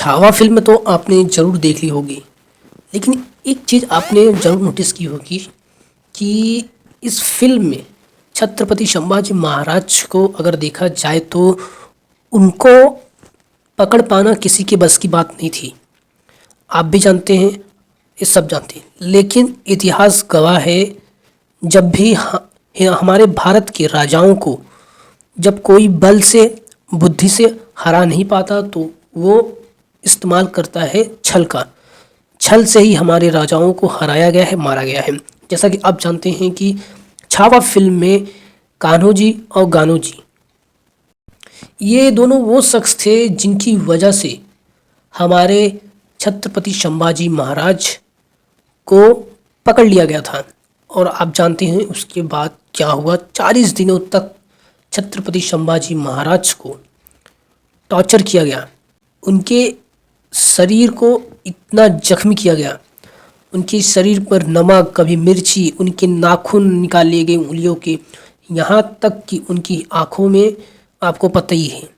Chhaava film तो आपने ज़रूर देख ली होगी, लेकिन एक चीज़ आपने ज़रूर नोटिस की होगी कि इस फिल्म में छत्रपति संभाजी महाराज को अगर देखा जाए तो उनको पकड़ पाना किसी के बस की बात नहीं थी। आप भी जानते हैं, ये सब जानते हैं, लेकिन इतिहास गवाह है जब भी हमारे भारत के राजाओं को जब कोई बल से बुद्धि से हरा नहीं पाता तो वो इस्तेमाल करता है छल का। छल से ही हमारे राजाओं को हराया गया है, मारा गया है। जैसा कि आप जानते हैं कि छावा फिल्म में कान्हो जी और गानो जी, ये दोनों वो शख्स थे जिनकी वजह से हमारे छत्रपति संभाजी महाराज को पकड़ लिया गया था। और आप जानते हैं उसके बाद क्या हुआ। 40 दिनों तक छत्रपति संभाजी महाराज को टॉर्चर किया गया, उनके शरीर को इतना जख्मी किया गया, उनके शरीर पर नमक, कभी मिर्ची, उनके नाखून निकाल लिए गए उंगलियों के, यहाँ तक कि उनकी आँखों में आपको पता ही है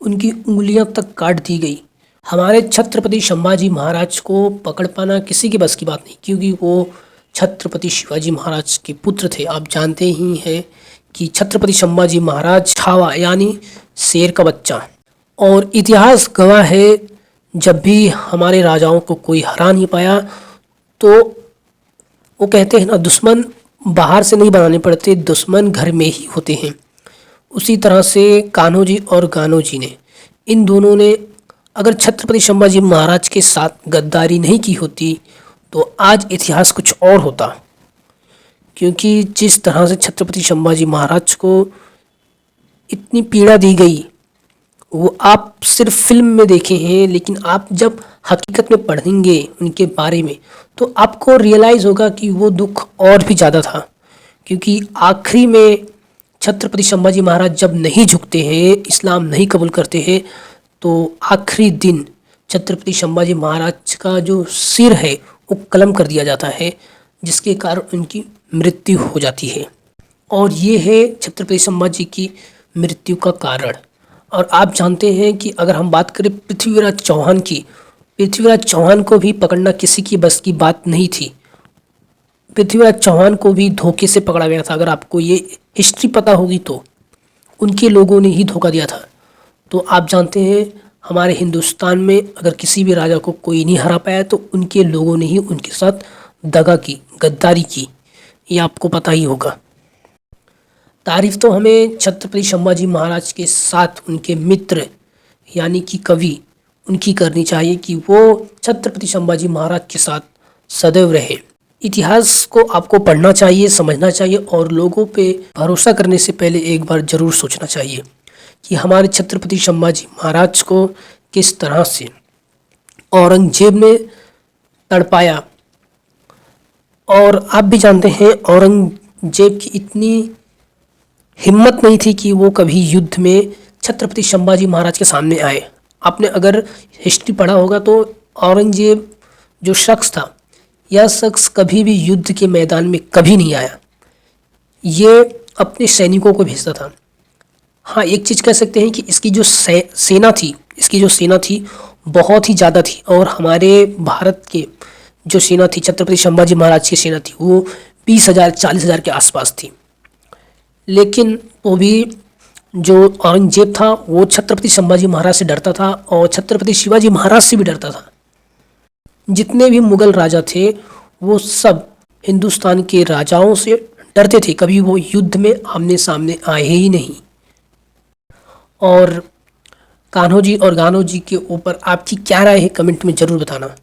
उनकी उंगलियां तक काट दी गई। हमारे छत्रपति संभाजी महाराज को पकड़ पाना किसी के बस की बात नहीं, क्योंकि वो छत्रपति शिवाजी महाराज के पुत्र थे। आप जानते ही हैं कि छत्रपति संभाजी महाराज छावा यानी शेर का बच्चा। और इतिहास गवाह है जब भी हमारे राजाओं को कोई हरा नहीं पाया तो वो कहते हैं ना, दुश्मन बाहर से नहीं बनाने पड़ते, दुश्मन घर में ही होते हैं। उसी तरह से कान्हो जी और गानो जी ने, इन दोनों ने अगर छत्रपति संभाजी महाराज के साथ गद्दारी नहीं की होती तो आज इतिहास कुछ और होता। क्योंकि जिस तरह से छत्रपति संभाजी महाराज को इतनी पीड़ा दी गई वो आप सिर्फ फिल्म में देखे हैं, लेकिन आप जब हकीकत में पढ़ेंगे उनके बारे में तो आपको रियलाइज़ होगा कि वो दुख और भी ज़्यादा था। क्योंकि आखिरी में छत्रपति संभाजी महाराज जब नहीं झुकते हैं, इस्लाम नहीं कबूल करते हैं, तो आखिरी दिन छत्रपति संभाजी महाराज का जो सिर है वो कलम कर दिया जाता है, जिसके कारण उनकी मृत्यु हो जाती है। और ये है छत्रपति संभाजी की मृत्यु का कारण। और आप जानते हैं कि अगर हम बात करें पृथ्वीराज चौहान की, पृथ्वीराज चौहान को भी पकड़ना किसी की बस की बात नहीं थी। पृथ्वीराज चौहान को भी धोखे से पकड़ा गया था। अगर आपको ये हिस्ट्री पता होगी तो उनके लोगों ने ही धोखा दिया था। तो आप जानते हैं हमारे हिंदुस्तान में अगर किसी भी राजा को कोई नहीं हरा पाया तो उनके लोगों ने ही उनके साथ दगा की, गद्दारी की, ये आपको पता ही होगा। तारीफ तो हमें छत्रपति संभाजी महाराज के साथ उनके मित्र यानी कि कवि उनकी करनी चाहिए कि वो छत्रपति संभाजी महाराज के साथ सदैव रहे। इतिहास को आपको पढ़ना चाहिए, समझना चाहिए और लोगों पे भरोसा करने से पहले एक बार ज़रूर सोचना चाहिए कि हमारे छत्रपति संभाजी महाराज को किस तरह से औरंगजेब ने तड़पाया। और आप भी जानते हैं औरंगजेब की इतनी हिम्मत नहीं थी कि वो कभी युद्ध में छत्रपति संभाजी महाराज के सामने आए। आपने अगर हिस्ट्री पढ़ा होगा तो औरंगजेब जो शख्स था, यह शख्स कभी भी युद्ध के मैदान में कभी नहीं आया, ये अपने सैनिकों को भेजता था। हाँ, एक चीज़ कह सकते हैं कि इसकी जो सेना थी बहुत ही ज़्यादा थी। और हमारे भारत के जो सेना थी, छत्रपति संभाजी महाराज की सेना थी, वो 20,000 40,000 के आसपास थी। लेकिन वो भी जो औरंगजेब था वो छत्रपति संभाजी महाराज से डरता था और छत्रपति शिवाजी महाराज से भी डरता था। जितने भी मुगल राजा थे वो सब हिंदुस्तान के राजाओं से डरते थे, कभी वो युद्ध में आमने सामने आए ही नहीं। और कान्हो जी और गानो जी के ऊपर आपकी क्या राय है, कमेंट में ज़रूर बताना।